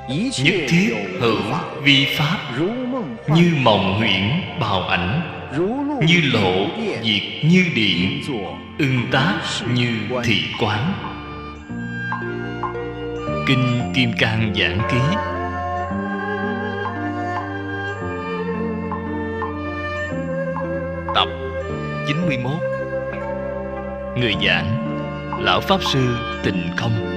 nhất thiết hữu vi pháp, như mộng huyễn bào ảnh, như lộ diệt như điện, ưng tác như thị quán. Kinh Kim Cang Giảng Ký. Tập 91. Người giảng Lão Pháp Sư Tịnh Không.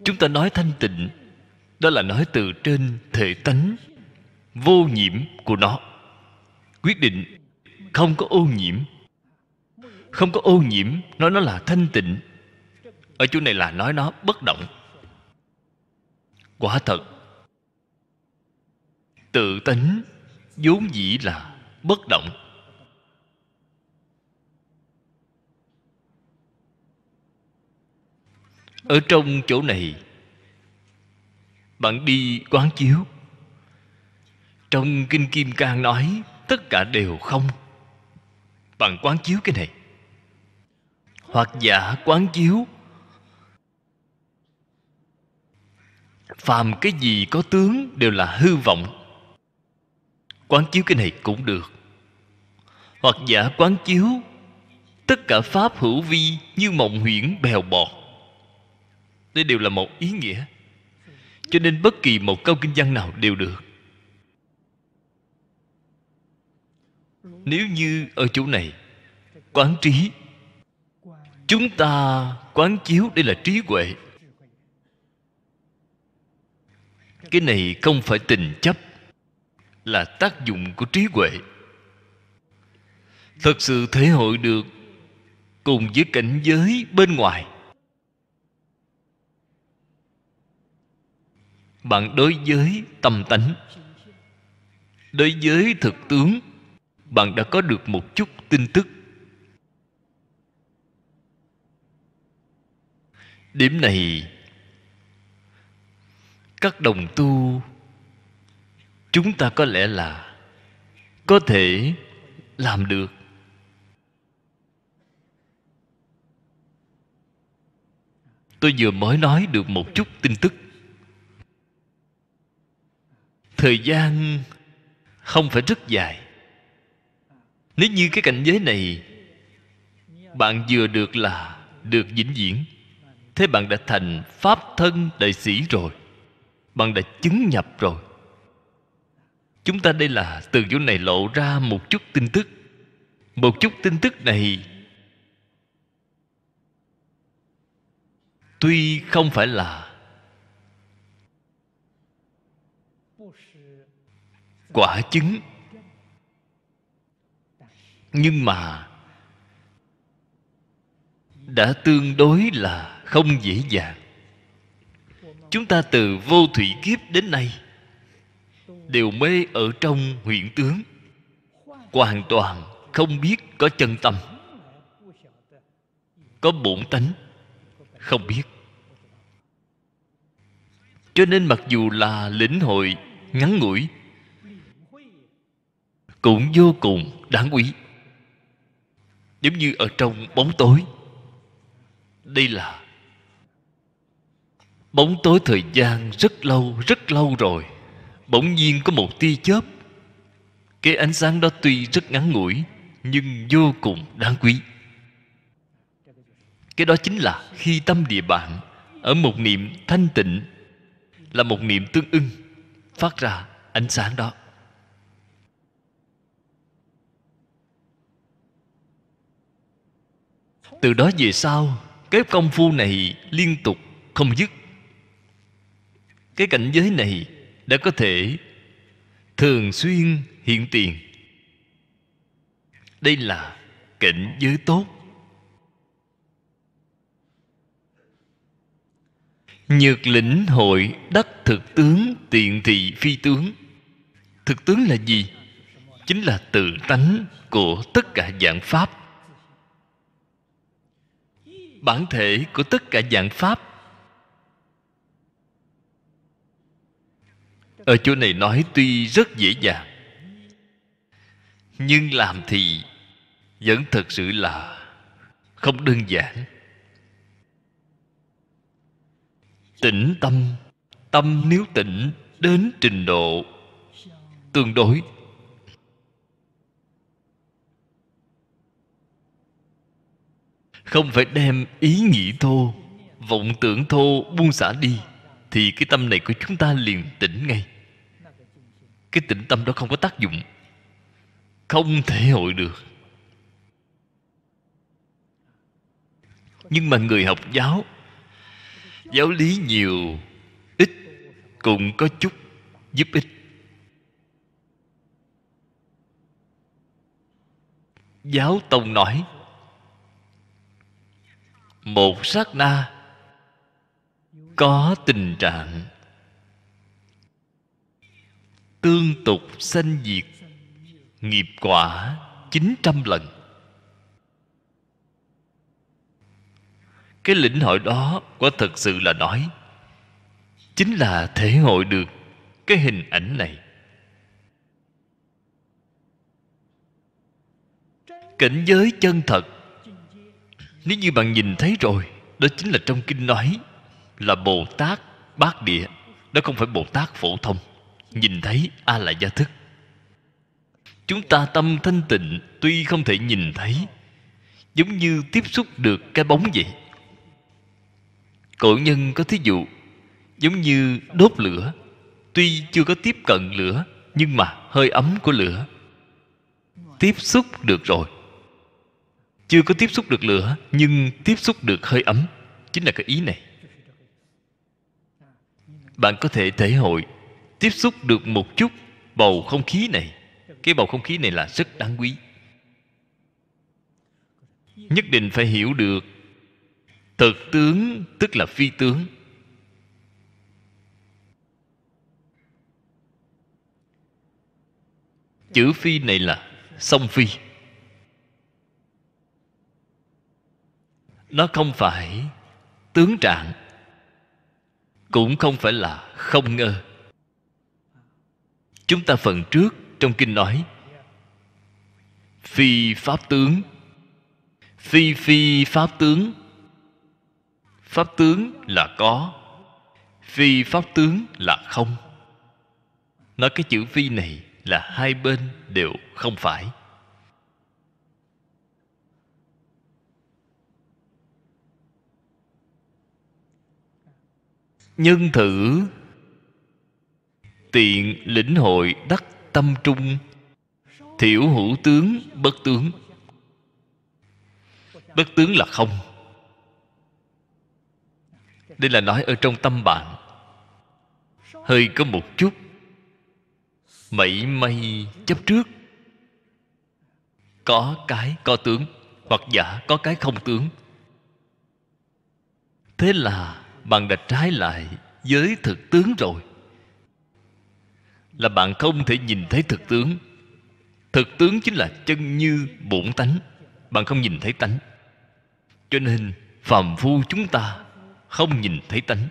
Chúng ta nói thanh tịnh, đó là nói từ trên thể tánh vô nhiễm của nó. Quyết định không có ô nhiễm. Không có ô nhiễm, nói nó là thanh tịnh. Ở chỗ này là nói nó bất động. Quả thật, tự tánh vốn dĩ là bất động. Ở trong chỗ này, bạn đi quán chiếu. Trong Kinh Kim Cang nói tất cả đều không. Bạn quán chiếu cái này. Hoặc giả quán chiếu phàm cái gì có tướng đều là hư vọng. Quán chiếu cái này cũng được. Hoặc giả quán chiếu tất cả pháp hữu vi như mộng huyễn bèo bọt. Đây đều là một ý nghĩa. Cho nên bất kỳ một câu kinh văn nào đều được. Nếu như ở chỗ này quán trí, chúng ta quán chiếu đây là trí huệ. Cái này không phải tình chấp, là tác dụng của trí huệ. Thật sự thể hội được cùng với cảnh giới bên ngoài. Bạn đối với tâm tánh, đối với thực tướng, bạn đã có được một chút tin tức. Điểm này các đồng tu chúng ta có lẽ là có thể làm được. Tôi vừa mới nói được một chút tin tức. Thời gian không phải rất dài. Nếu như cái cảnh giới này bạn vừa được là được vĩnh viễn, thế bạn đã thành Pháp thân đại sĩ rồi. Bạn đã chứng nhập rồi. Chúng ta đây là từ chỗ này lộ ra một chút tin tức. Một chút tin tức này tuy không phải là quả chứng, nhưng mà đã tương đối là không dễ dàng. Chúng ta từ vô thủy kiếp đến nay đều mê ở trong huyễn tướng, hoàn toàn không biết có chân tâm, có bổn tánh, không biết. Cho nên mặc dù là lĩnh hội ngắn ngủi cũng vô cùng đáng quý. Giống như ở trong bóng tối. Đây là bóng tối thời gian rất lâu rồi. Bỗng nhiên có một tia chớp. Cái ánh sáng đó tuy rất ngắn ngủi, nhưng vô cùng đáng quý. Cái đó chính là khi tâm địa bạn ở một niệm thanh tịnh, là một niệm tương ưng, phát ra ánh sáng đó. Từ đó về sau, cái công phu này liên tục không dứt. Cái cảnh giới này đã có thể thường xuyên hiện tiền. Đây là cảnh giới tốt. Nhược lĩnh hội đắc thực tướng tiện thị phi tướng. Thực tướng là gì? Chính là tự tánh của tất cả dạng pháp. Bản thể của tất cả dạng pháp. Ở chỗ này nói tuy rất dễ dàng, nhưng làm thì vẫn thực sự là không đơn giản. Tĩnh tâm, tâm nếu tĩnh đến trình độ tương đối, không phải đem ý nghĩ thô, vọng tưởng thô buông xả đi, thì cái tâm này của chúng ta liền tỉnh ngay. Cái tĩnh tâm đó không có tác dụng, không thể hội được. Nhưng mà người học giáo, giáo lý nhiều ít cũng có chút giúp ích. Giáo tông nói một sát na có tình trạng tương tục sanh diệt, nghiệp quả 900 lần. Cái lĩnh hội đó quả thật sự là nói, chính là thể hội được cái hình ảnh này. Cảnh giới chân thật, nếu như bạn nhìn thấy rồi, đó chính là trong kinh nói là Bồ Tát Bát Địa. Đó không phải Bồ Tát phổ thông. Nhìn thấy A La Gia thức. Chúng ta tâm thanh tịnh, tuy không thể nhìn thấy, giống như tiếp xúc được cái bóng vậy. Cổ nhân có thí dụ, giống như đốt lửa, tuy chưa có tiếp cận lửa, nhưng mà hơi ấm của lửa tiếp xúc được rồi. Chưa có tiếp xúc được lửa, nhưng tiếp xúc được hơi ấm. Chính là cái ý này. Bạn có thể thể hội tiếp xúc được một chút bầu không khí này. Cái bầu không khí này là rất đáng quý. Nhất định phải hiểu được thực tướng tức là phi tướng. Chữ phi này là song phi. Nó không phải tướng trạng, cũng không phải là không ngơ. Chúng ta phần trước trong kinh nói phi pháp tướng, phi phi pháp tướng. Pháp tướng là có, phi pháp tướng là không. Nói cái chữ phi này là hai bên đều không phải. Nhân thử tiện lĩnh hội đắc tâm trung, thiểu hữu tướng bất tướng. Bất tướng là không. Đây là nói ở trong tâm bạn hơi có một chút mảy may chấp trước, có cái có tướng, hoặc giả có cái không tướng. Thế là bạn đã trái lại với thực tướng rồi. Là bạn không thể nhìn thấy thực tướng. Thực tướng chính là chân như bổn tánh. Bạn không nhìn thấy tánh. Cho nên phàm phu chúng ta không nhìn thấy tánh.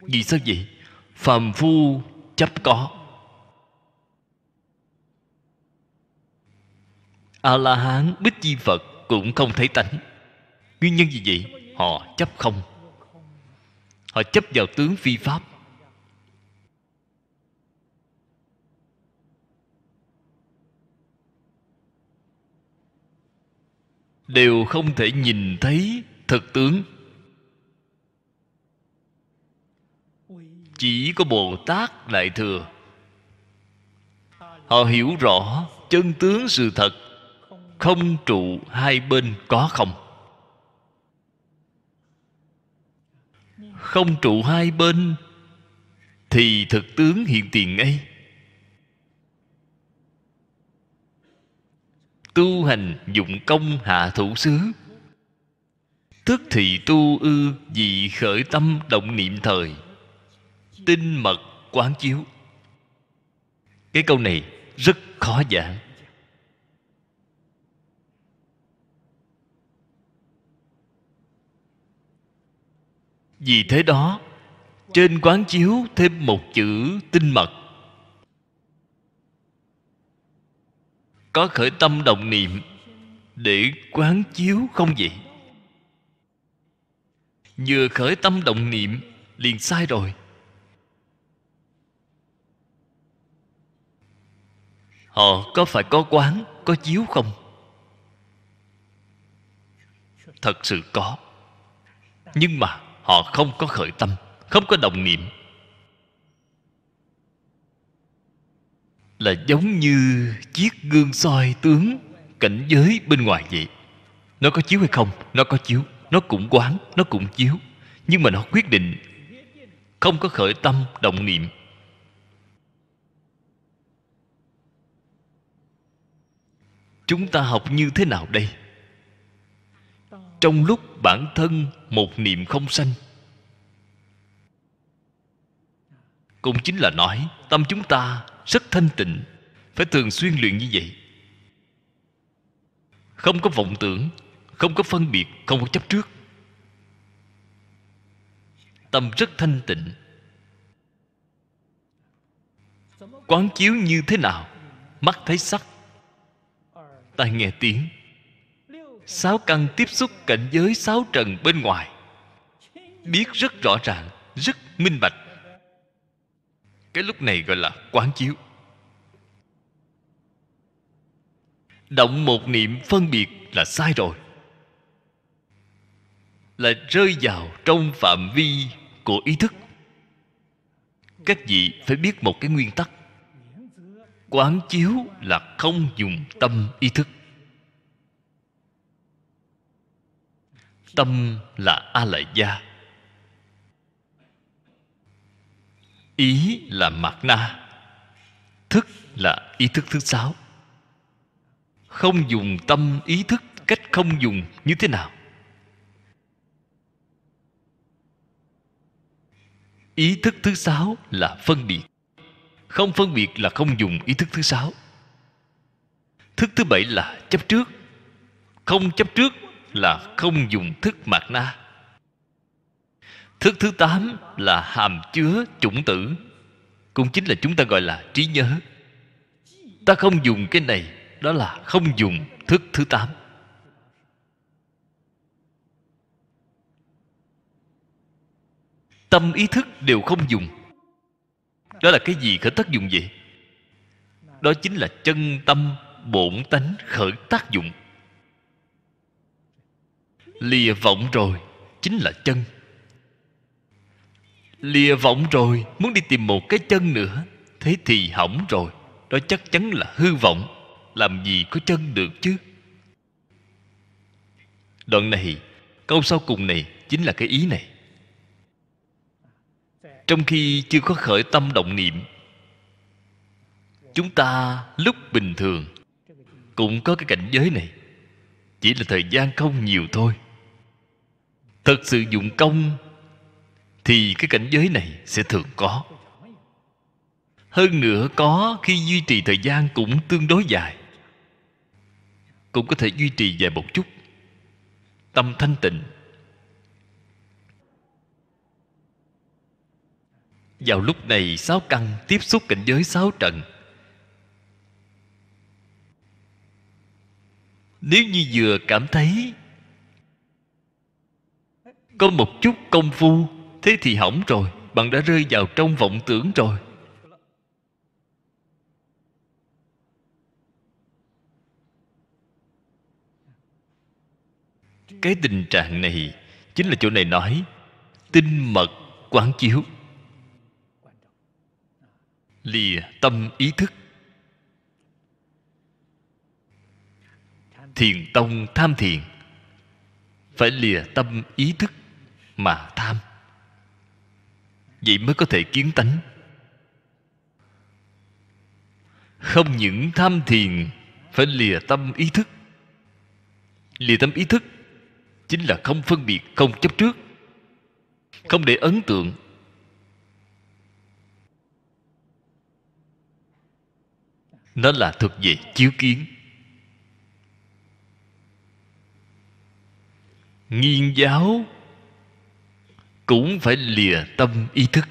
Vì sao vậy? Phàm phu chấp có. A-la-hán Bích Chi Phật cũng không thấy tánh. Nguyên nhân gì vậy? Họ chấp không. Họ chấp vào tướng phi pháp. Đều không thể nhìn thấy thực tướng. Chỉ có Bồ Tát Đại Thừa, họ hiểu rõ chân tướng sự thật, không trụ hai bên có không. Không trụ hai bên thì thực tướng hiện tiền ngay. Tu hành dụng công hạ thủ xứ, tức thì tu ư dị khởi tâm động niệm thời, tinh mật quán chiếu. Cái câu này rất khó giảng. Vì thế đó, trên quán chiếu thêm một chữ tinh mật. có khởi tâm động niệm để quán chiếu không vậy? Vừa khởi tâm động niệm liền sai rồi. Họ có phải có quán, có chiếu không? Thật sự có. Nhưng mà họ không có khởi tâm, không có động niệm. Là giống như chiếc gương soi tướng cảnh giới bên ngoài vậy. Nó có chiếu hay không? Nó có chiếu. Nó cũng quán, nó cũng chiếu. Nhưng mà nó quyết định không có khởi tâm động niệm. Chúng ta học như thế nào đây? Trong lúc bản thân một niệm không sanh, cũng chính là nói tâm chúng ta rất thanh tịnh. Phải thường xuyên luyện như vậy. Không có vọng tưởng, không có phân biệt, không có chấp trước. Tâm rất thanh tịnh. Quán chiếu như thế nào? Mắt thấy sắc, tai nghe tiếng, sáu căn tiếp xúc cảnh giới sáu trần bên ngoài, biết rất rõ ràng, rất minh bạch. Cái lúc này gọi là quán chiếu. Động một niệm phân biệt là sai rồi, là rơi vào trong phạm vi của ý thức. Các vị phải biết một cái nguyên tắc: quán chiếu là không dùng tâm ý thức. Tâm là A Lại Gia, ý là Mạt Na, thức là ý thức thứ sáu. Không dùng tâm ý thức, cách không dùng như thế nào? Ý thức thứ sáu là phân biệt. Không phân biệt là không dùng ý thức thứ sáu. Thức thứ bảy là chấp trước. Không chấp trước là không dùng thức Mạt Na. Thức thứ 8 là hàm chứa chủng tử, cũng chính là chúng ta gọi là trí nhớ. Ta không dùng cái này, đó là không dùng thức thứ 8. Tâm ý thức đều không dùng. Đó là cái gì khởi tác dụng vậy? Đó chính là chân tâm bổn tánh khởi tác dụng. Lìa vọng rồi chính là chân. Lìa vọng rồi muốn đi tìm một cái chân nữa, thế thì hỏng rồi. Đó chắc chắn là hư vọng. Làm gì có chân được chứ? Đoạn này, câu sau cùng này chính là cái ý này. Trong khi chưa có khởi tâm động niệm, chúng ta lúc bình thường cũng có cái cảnh giới này, chỉ là thời gian không nhiều thôi. Thật sự dụng công thì cái cảnh giới này sẽ thường có. Hơn nữa có khi duy trì thời gian cũng tương đối dài, cũng có thể duy trì dài một chút. Tâm thanh tịnh. Vào lúc này sáu căn tiếp xúc cảnh giới sáu trần. Nếu như vừa cảm thấy có một chút công phu, thế thì hỏng rồi. Bạn đã rơi vào trong vọng tưởng rồi. Cái tình trạng này chính là chỗ này nói tinh mật quán chiếu. Lìa tâm ý thức. Thiền tông tham thiền, phải lìa tâm ý thức mà tham, vậy mới có thể kiến tánh. Không những tham thiền, phải lìa tâm ý thức. Lìa tâm ý thức chính là không phân biệt, không chấp trước, không để ấn tượng. Nó là thuộc về chiếu kiến. Nghiên giáo cũng phải lìa tâm ý thức.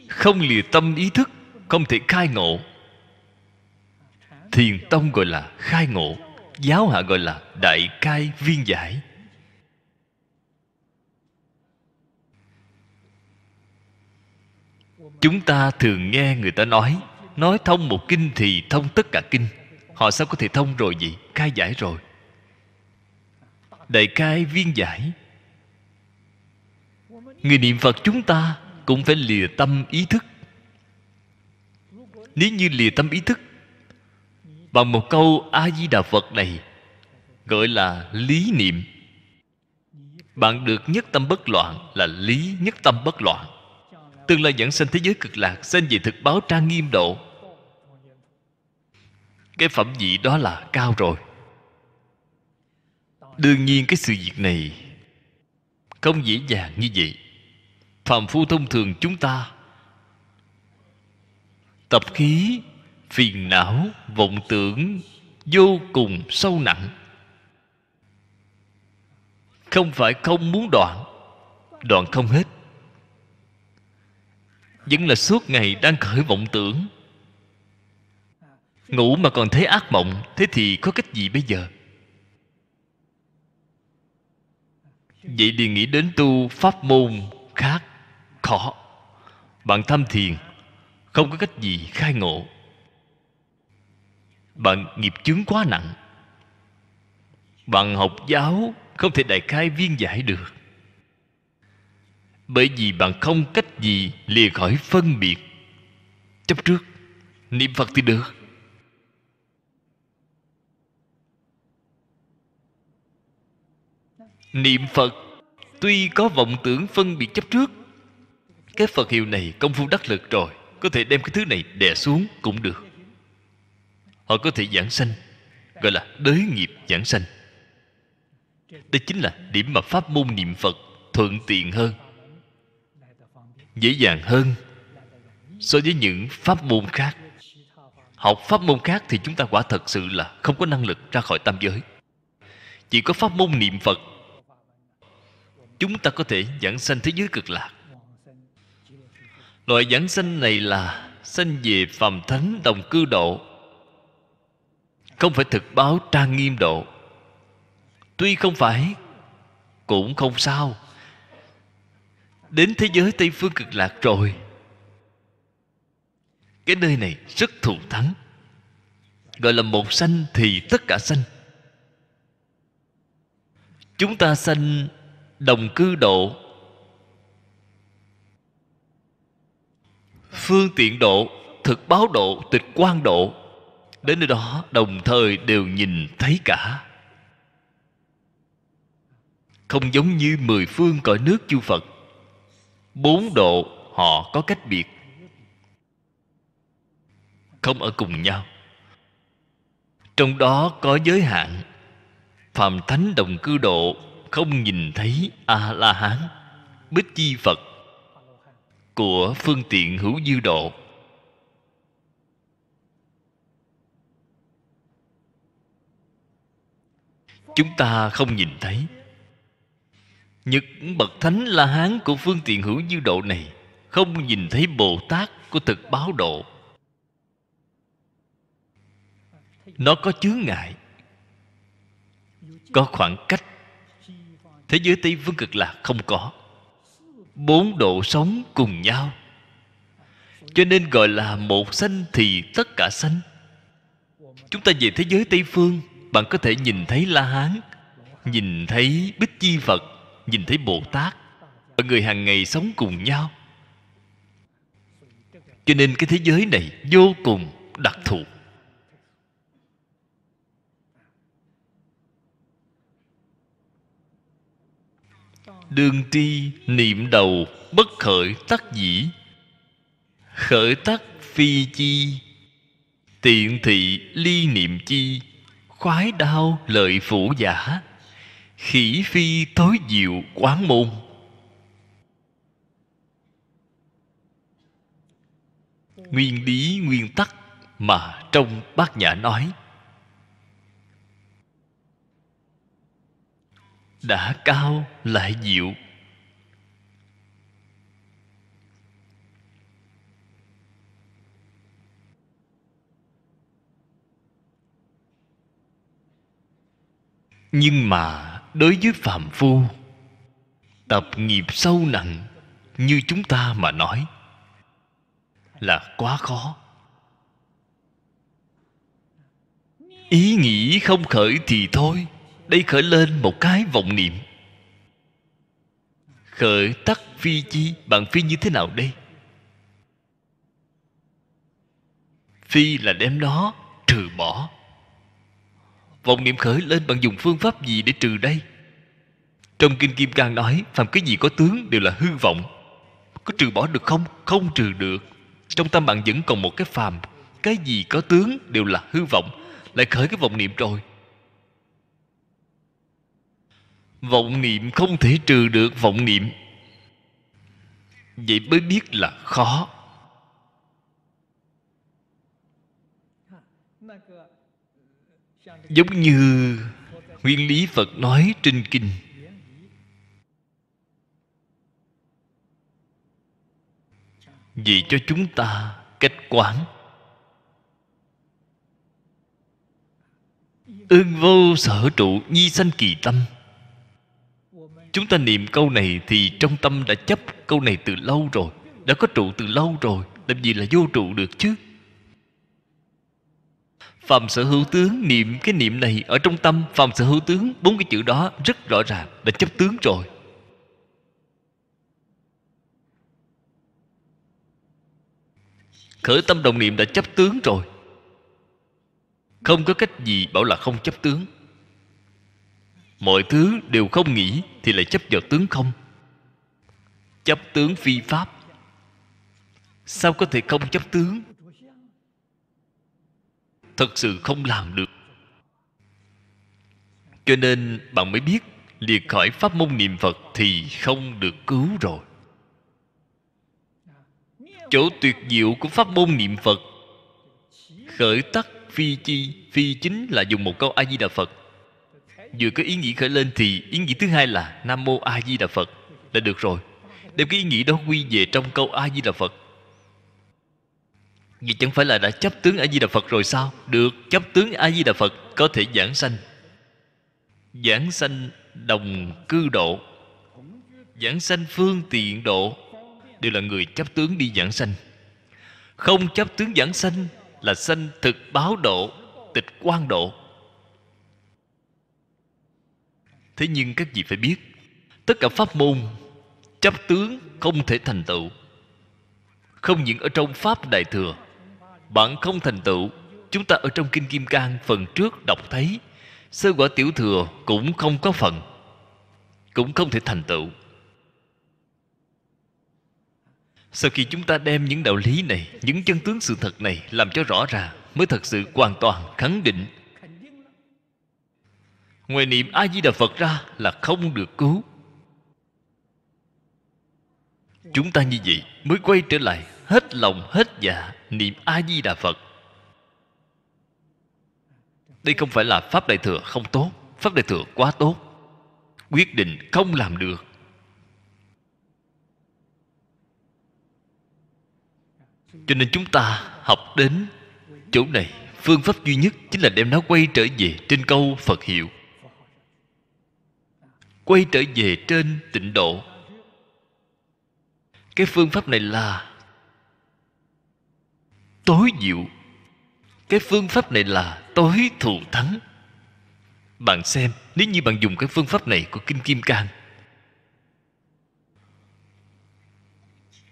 Không lìa tâm ý thức không thể khai ngộ. Thiền tông gọi là khai ngộ, giáo hạ gọi là đại khai viên giải. Chúng ta thường nghe người ta nói thông một kinh thì thông tất cả kinh. Họ sao có thể thông rồi vậy? Khai giải rồi. Đại khai viên giải. Người niệm Phật chúng ta cũng phải lìa tâm ý thức. Nếu như lìa tâm ý thức bằng một câu A-di-đà Phật này, gọi là lý niệm, bạn được nhất tâm bất loạn, là lý nhất tâm bất loạn. Tương lai giảng sanh thế giới cực lạc, sanh về thực báo trang nghiêm độ. Cái phẩm vị đó là cao rồi. Đương nhiên cái sự việc này không dễ dàng như vậy. Phàm phu thông thường chúng ta tập khí, phiền não, vọng tưởng vô cùng sâu nặng. Không phải không muốn đoạn, đoạn không hết. Vẫn là suốt ngày đang khởi vọng tưởng. Ngủ mà còn thấy ác mộng, thế thì có cách gì bây giờ? Vậy thì nghĩ đến tu pháp môn khác, khó. Bạn tham thiền, không có cách gì khai ngộ. Bạn nghiệp chướng quá nặng. Bạn học giáo không thể đại khai viên giải được. Bởi vì bạn không cách gì lìa khỏi phân biệt chấp trước. Niệm Phật thì được. Niệm Phật tuy có vọng tưởng phân biệt chấp trước, cái Phật hiệu này công phu đắc lực rồi, có thể đem cái thứ này đè xuống cũng được. Họ có thể giảng sanh, gọi là đới nghiệp giảng sanh. Đây chính là điểm mà pháp môn niệm Phật thuận tiện hơn, dễ dàng hơn so với những pháp môn khác. Học pháp môn khác thì chúng ta quả thật sự là không có năng lực ra khỏi tam giới. Chỉ có pháp môn niệm Phật, chúng ta có thể giảng sanh thế giới cực lạc. Loại giảng sanh này là sanh về phàm thánh đồng cư độ, không phải thực báo trang nghiêm độ. Tuy không phải, cũng không sao. Đến thế giới Tây Phương cực lạc rồi, cái nơi này rất thù thắng, gọi là một sanh thì tất cả sanh. Chúng ta sanh đồng cư độ, phương tiện độ, thực báo độ, tịch quang độ, đến nơi đó đồng thời đều nhìn thấy cả. Không giống như 10 phương cõi nước chư Phật, 4 độ họ có cách biệt, không ở cùng nhau. Trong đó có giới hạn. Phàm thánh đồng cư độ không nhìn thấy A-la-hán, Bích Chi Phật của phương tiện hữu dư độ. Chúng ta không nhìn thấy. Những bậc thánh La Hán của phương tiện hữu dư độ này không nhìn thấy Bồ Tát của thực báo độ. Nó có chướng ngại, có khoảng cách. Thế giới Tây Phương cực lạc không có. 4 độ sống cùng nhau, cho nên gọi là một sanh thì tất cả sanh. Chúng ta về thế giới Tây Phương, bạn có thể nhìn thấy La Hán, nhìn thấy Bích Chi Phật, nhìn thấy Bồ Tát. Mọi người hàng ngày sống cùng nhau. Cho nên cái thế giới này vô cùng đặc thù. Đương tri niệm đầu bất khởi tắc dĩ, khởi tắc phi chi, tiện thị ly niệm chi, khoái đau lợi phủ giả, khỉ phi tối diệu quán môn. Nguyên lý nguyên tắc mà trong Bát Nhã nói đã cao lại diệu. Nhưng mà đối với phàm phu tập nghiệp sâu nặng như chúng ta mà nói là quá khó. Ý nghĩ không khởi thì thôi, đây khởi lên một cái vọng niệm. Khởi tắc phi chi. Bạn phi như thế nào đây? Phi là đem nó trừ bỏ. Vọng niệm khởi lên, bạn dùng phương pháp gì để trừ đây? Trong Kinh Kim Cang nói phàm cái gì có tướng đều là hư vọng. Có trừ bỏ được không? Không trừ được. Trong tâm bạn vẫn còn một cái phàm. Cái gì có tướng đều là hư vọng. Lại khởi cái vọng niệm rồi. Vọng niệm không thể trừ được vọng niệm. Vậy mới biết là khó. Giống như nguyên lý Phật nói trên kinh, vì cho chúng ta cách quán. Ương vô sở trụ, nhi sanh kỳ tâm. Chúng ta niệm câu này thì trong tâm đã chấp câu này từ lâu rồi, đã có trụ từ lâu rồi, làm gì là vô trụ được chứ? Phàm sở hữu tướng, niệm cái niệm này ở trong tâm. Phàm sở hữu tướng, 4 cái chữ đó rất rõ ràng, đã chấp tướng rồi. Khởi tâm đồng niệm đã chấp tướng rồi. Không có cách gì bảo là không chấp tướng. Mọi thứ đều không nghĩ thì lại chấp vào tướng không. Chấp tướng phi pháp. Sao có thể không chấp tướng? Thật sự không làm được. Cho nên bạn mới biết liệt khỏi pháp môn niệm Phật thì không được cứu rồi. Chỗ tuyệt diệu của pháp môn niệm Phật, khởi tắc phi chi. Phi chính là dùng một câu A Di Đà Phật. Vừa có ý nghĩ khởi lên thì ý nghĩ thứ hai là Nam Mô A Di Đà Phật là được rồi. Đem cái ý nghĩ đó quy về trong câu A Di Đà Phật. Vì chẳng phải là đã chấp tướng A Di Đà Phật rồi sao? Được, chấp tướng A Di Đà Phật có thể giảng sanh. Giảng sanh đồng cư độ, giảng sanh phương tiện độ, đều là người chấp tướng đi giảng sanh. Không chấp tướng giảng sanh là sanh thực báo độ, tịch quan độ. Thế nhưng các vị phải biết, tất cả pháp môn chấp tướng không thể thành tựu. Không những ở trong Pháp Đại Thừa bạn không thành tựu. Chúng ta ở trong Kinh Kim Cang phần trước đọc thấy, sơ quả tiểu thừa cũng không có phần, cũng không thể thành tựu. Sau khi chúng ta đem những đạo lý này, những chân tướng sự thật này làm cho rõ ràng, mới thật sự hoàn toàn khẳng định ngoài niệm A Di Đà Phật ra là không được cứu. Chúng ta như vậy mới quay trở lại hết lòng hết dạ niệm A Di Đà Phật. Đây không phải là Pháp Đại Thừa không tốt, Pháp Đại Thừa quá tốt, quyết định không làm được. Cho nên chúng ta học đến chỗ này, phương pháp duy nhất chính là đem nó quay trở về trên câu Phật hiệu, quay trở về trên tịnh độ. Cái phương pháp này là tối diệu. Cái phương pháp này là tối thù thắng. Bạn xem, nếu như bạn dùng cái phương pháp này của Kinh Kim Cang,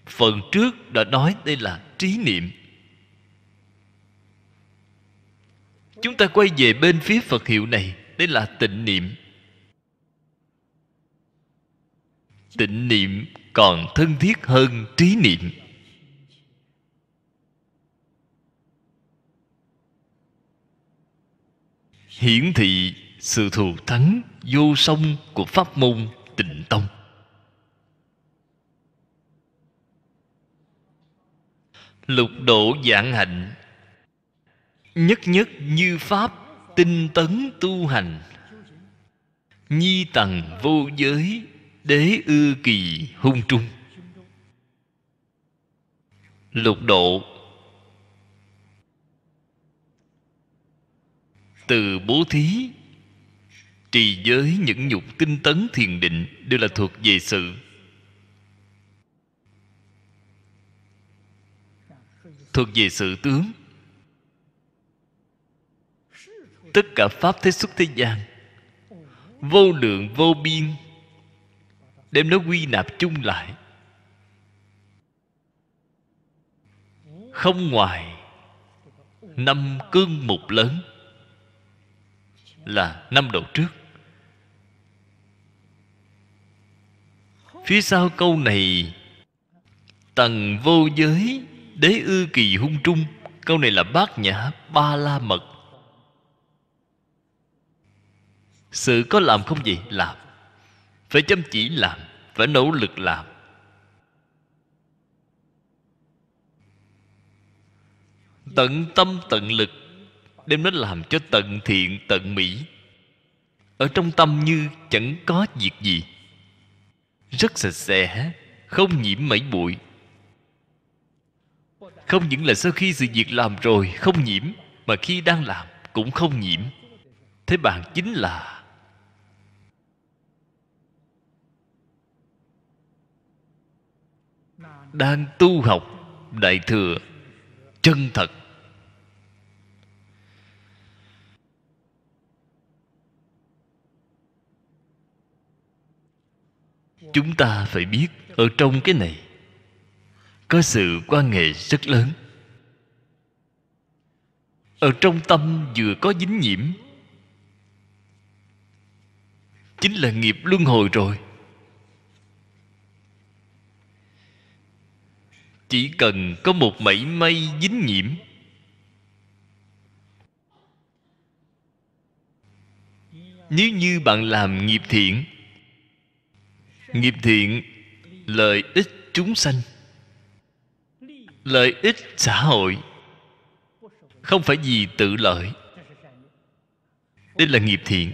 phần trước đã nói đây là trí niệm. Chúng ta quay về bên phía Phật hiệu này, đây là tịnh niệm. Tịnh niệm còn thân thiết hơn trí niệm. Hiển thị sự thù thắng vô song của pháp môn Tịnh Tông. Lục độ vạn hạnh, nhất nhất như pháp, tinh tấn tu hành. Nhi tầng vô giới, đế ư kỳ hung trung. Lục độ từ bố thí Trì giới nhẫn nhục tinh tấn thiền định đều là thuộc về sự. Thuộc về sự tướng. Tất cả pháp thế xuất thế gian vô lượng vô biên, đem nó quy nạp chung lại, không ngoài 5 cương mục lớn, là 5 đầu trước. Phía sau câu này: tầng vô giới đế ư kỳ hung trung. Câu này là bát nhã ba la mật. Sự có làm không gì? Làm. Phải chăm chỉ làm, phải nỗ lực làm. Tận tâm tận lực, đem nó làm cho tận thiện tận mỹ. Ở trong tâm như chẳng có việc gì, rất sạch sẽ, không nhiễm mảy bụi. Không những là sau khi sự việc làm rồi không nhiễm, mà khi đang làm cũng không nhiễm. Thế bạn chính là đang tu học Đại Thừa chân thật. Chúng ta phải biết ở trong cái này có sự quan hệ rất lớn. Ở trong tâm vừa có dính nhiễm, chính là nghiệp luân hồi rồi. Chỉ cần có một mảy may dính nhiễm, nếu như bạn làm nghiệp thiện, nghiệp thiện lợi ích chúng sanh, lợi ích xã hội, không phải vì tự lợi. Đây là nghiệp thiện.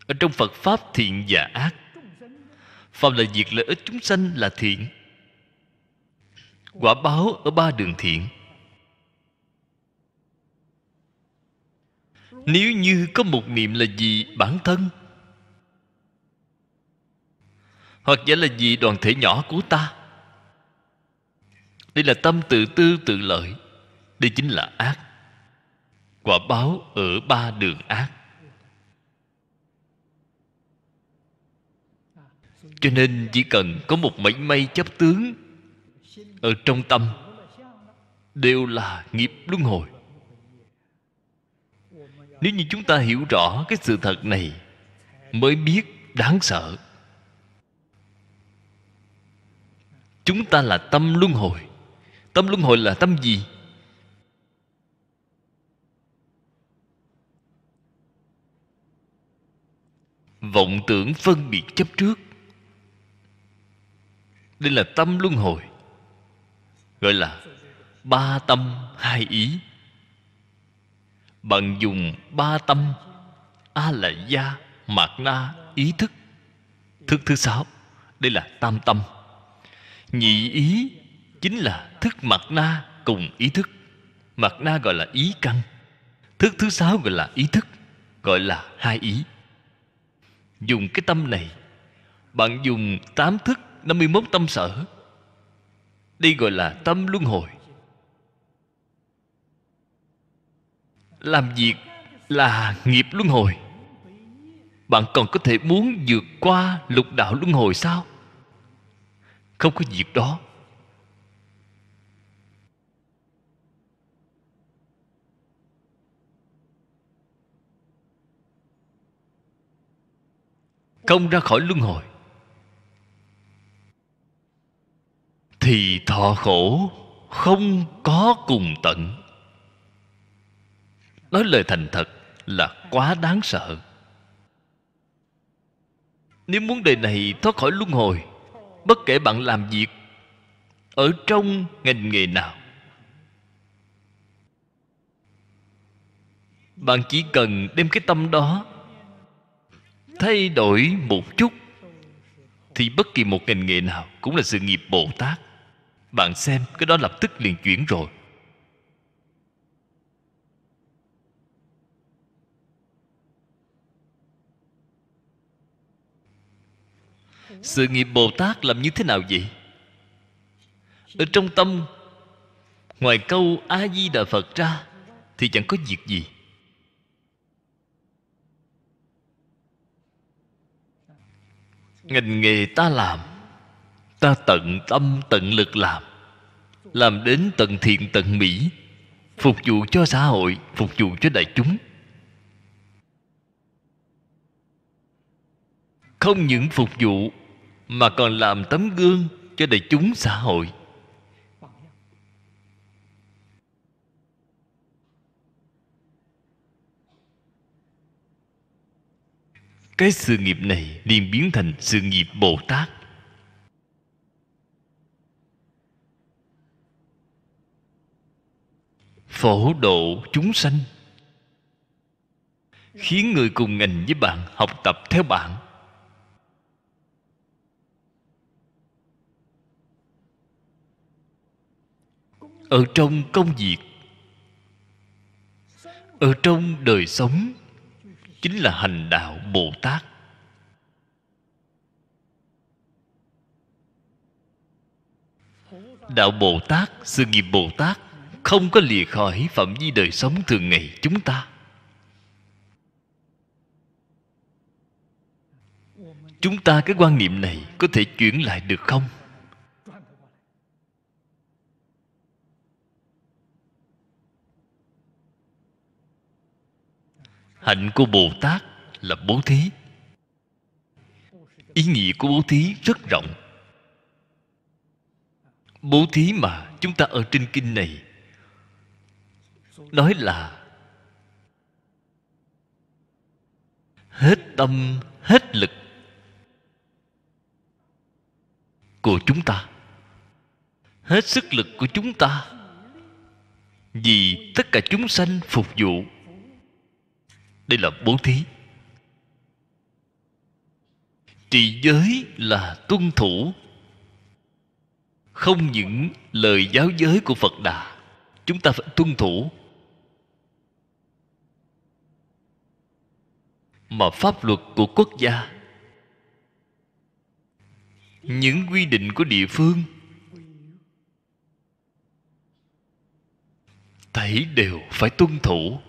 Ở trong Phật Pháp thiện và ác, phàm là việc lợi ích chúng sanh là thiện. Quả báo ở ba đường thiện. Nếu như có một niệm là vì bản thân, hoặc giả là vì đoàn thể nhỏ của ta, đây là tâm tự tư tự lợi. Đây chính là ác. Quả báo ở ba đường ác. Cho nên chỉ cần có một mảy may chấp tướng ở trong tâm, đều là nghiệp luân hồi. Nếu như chúng ta hiểu rõ cái sự thật này, mới biết đáng sợ. Chúng ta là tâm luân hồi. Tâm luân hồi là tâm gì? Vọng tưởng phân biệt chấp trước. Đây là tâm luân hồi, gọi là ba tâm hai ý. Bạn dùng ba tâm A là gia, mạt na, ý thức. Thức thứ sáu, đây là tam tâm. Nhị ý chính là thức mạt na cùng ý thức. Mạt na gọi là ý căn. Thức thứ sáu gọi là ý thức, gọi là hai ý. Dùng cái tâm này, bạn dùng 8 thức 51 tâm sở. Đây gọi là tâm luân hồi. Làm việc là nghiệp luân hồi. Bạn còn có thể muốn vượt qua lục đạo luân hồi sao? Không có việc đó. Không ra khỏi luân hồi thì thọ khổ không có cùng tận. Nói lời thành thật là quá đáng sợ. Nếu muốn đời này thoát khỏi luân hồi, bất kể bạn làm việc ở trong ngành nghề nào, bạn chỉ cần đem cái tâm đó thay đổi một chút, thì bất kỳ một ngành nghề nào cũng là sự nghiệp Bồ Tát. Bạn xem, cái đó lập tức liền chuyển rồi. Sự nghiệp Bồ Tát làm như thế nào vậy? Ở trong tâm, ngoài câu A-di-đà Phật ra thì chẳng có việc gì. Ngành nghề ta làm, ta tận tâm tận lực làm đến tận thiện tận mỹ, phục vụ cho xã hội, phục vụ cho đại chúng. Không những phục vụ mà còn làm tấm gương cho đại chúng xã hội. Cái sự nghiệp này liền biến thành sự nghiệp Bồ Tát. Phổ độ chúng sanh, khiến người cùng ngành với bạn học tập theo bạn. Ở trong công việc, ở trong đời sống, chính là hành đạo Bồ Tát. Đạo Bồ Tát, sự nghiệp Bồ Tát không có lìa khỏi phạm vi đời sống thường ngày chúng ta. Chúng ta cái quan niệm này có thể chuyển lại được không? Hạnh của Bồ Tát là bố thí. Ý nghĩa của bố thí rất rộng. Bố thí mà chúng ta ở trên kinh này nói là hết tâm, hết lực của chúng ta, hết sức lực của chúng ta, vì tất cả chúng sanh phục vụ. Đây là bố thí. Trì giới là tuân thủ không những lời giáo giới của Phật Đà, chúng ta phải tuân thủ, mà pháp luật của quốc gia, những quy định của địa phương, thảy đều phải tuân thủ.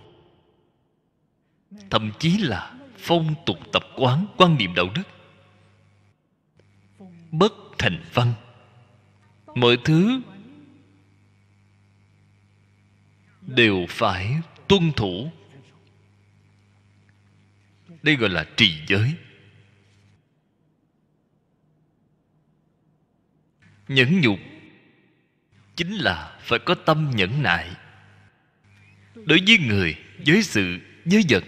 Thậm chí là phong tục tập quán, quan niệm đạo đức, bất thành văn, mọi thứ đều phải tuân thủ. Đây gọi là trì giới. Nhẫn nhục chính là phải có tâm nhẫn nại. Đối với người, với sự, với vật,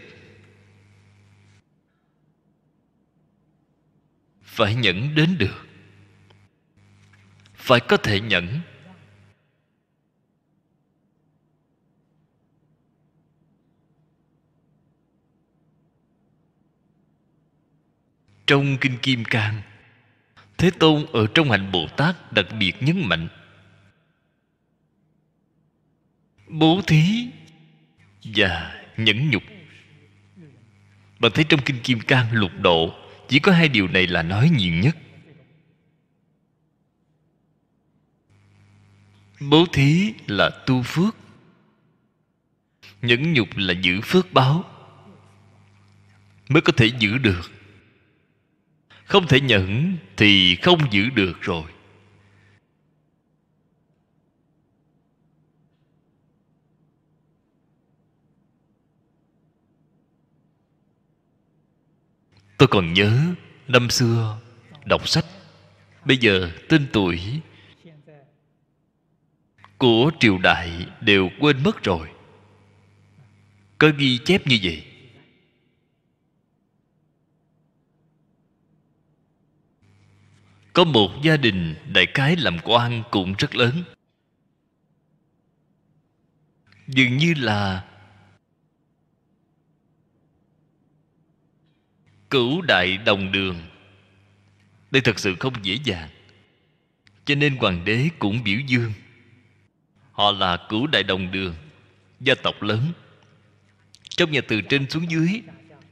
phải nhẫn đến được, phải có thể nhẫn. Trong Kinh Kim Cang, Thế Tôn ở trong hạnh Bồ Tát đặc biệt nhấn mạnh bố thí và nhẫn nhục. Bạn thấy trong Kinh Kim Cang Lục Độ chỉ có hai điều này là nói nhiều nhất. Bố thí là tu phước, nhẫn nhục là giữ phước báo, mới có thể giữ được. Không thể nhẫn thì không giữ được rồi. Tôi còn nhớ năm xưa đọc sách, bây giờ tên tuổi của triều đại đều quên mất rồi, có ghi chép như vậy. Có một gia đình đại khái làm quan cũng rất lớn, dường như là cửu đại đồng đường. Đây thật sự không dễ dàng, cho nên hoàng đế cũng biểu dương. Họ là cửu đại đồng đường, gia tộc lớn. Trong nhà từ trên xuống dưới,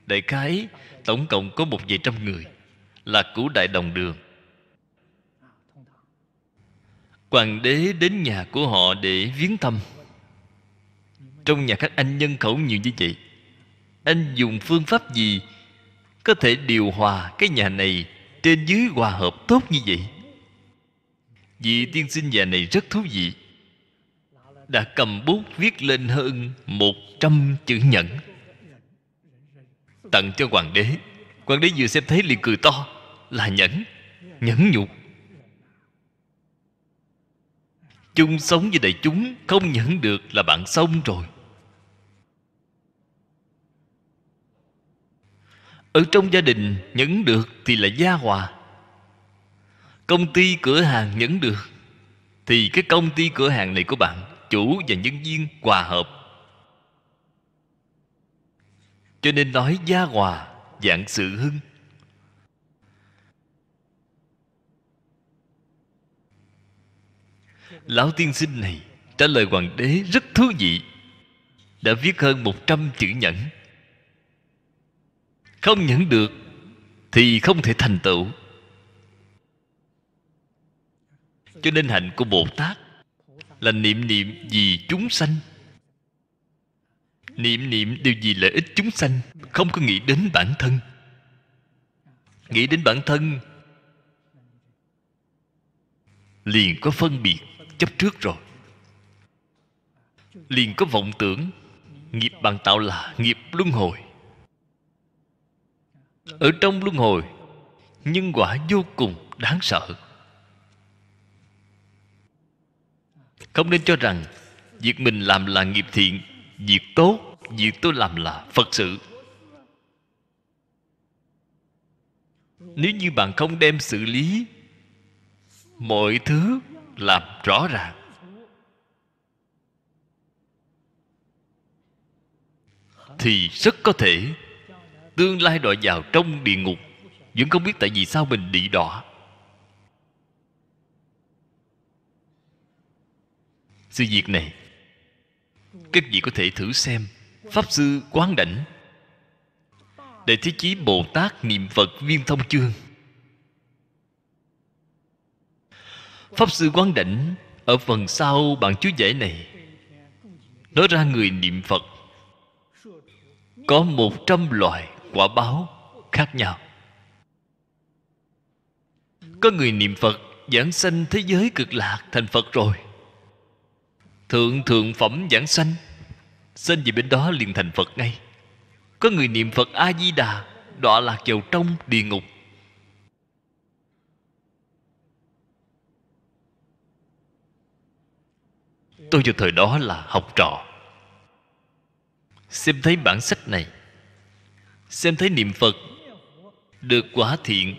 đại khái tổng cộng có một vài trăm người, là Cửu Đại Đồng Đường. Hoàng đế đến nhà của họ để viếng thăm. Trong nhà các anh nhân khẩu nhiều như vậy, anh dùng phương pháp gì có thể điều hòa cái nhà này trên dưới hòa hợp tốt như vậy? Vị tiên sinh già này rất thú vị, đã cầm bút viết lên hơn 100 chữ nhẫn, tặng cho hoàng đế. Hoàng đế vừa xem thấy liền cười to, là nhẫn, nhẫn nhục. Chung sống với đại chúng, không nhẫn được là bạn xong rồi. Ở trong gia đình nhẫn được thì là gia hòa. Công ty cửa hàng nhẫn được thì cái công ty cửa hàng này của bạn, chủ và nhân viên hòa hợp. Cho nên nói gia hòa vạn sự hưng. Lão tiên sinh này trả lời hoàng đế rất thú vị, đã viết hơn 100 chữ nhẫn. Không nhẫn được thì không thể thành tựu. Cho nên hạnh của Bồ Tát là niệm niệm vì chúng sanh. Niệm niệm đều vì lợi ích chúng sanh, không có nghĩ đến bản thân. Nghĩ đến bản thân liền có phân biệt chấp trước rồi, liền có vọng tưởng. Nghiệp bạn tạo là nghiệp luân hồi. Ở trong luân hồi, nhân quả vô cùng đáng sợ. Không nên cho rằng việc mình làm là nghiệp thiện, việc tốt, việc tôi làm là Phật sự. Nếu như bạn không đem xử lý mọi thứ làm rõ ràng, thì rất có thể tương lai đọa vào trong địa ngục, vẫn không biết tại vì sao mình bị đọa. Sự việc này các vị có thể thử xem. Pháp Sư Quán Đảnh, Đại Thế Chí Bồ Tát Niệm Phật Viên Thông Chương. Pháp Sư Quán Đảnh ở phần sau bản chú giải này nói ra người niệm Phật có 100 loại quả báo khác nhau. Có người niệm Phật giảng sanh thế giới cực lạc thành Phật rồi, thượng thượng phẩm giảng sanh, sanh về bên đó liền thành Phật ngay. Có người niệm Phật A Di Đà đọa lạc vào trong địa ngục. Tôi vào thời đó là học trò, xem thấy bản sách này, xem thấy niệm Phật được quả thiện,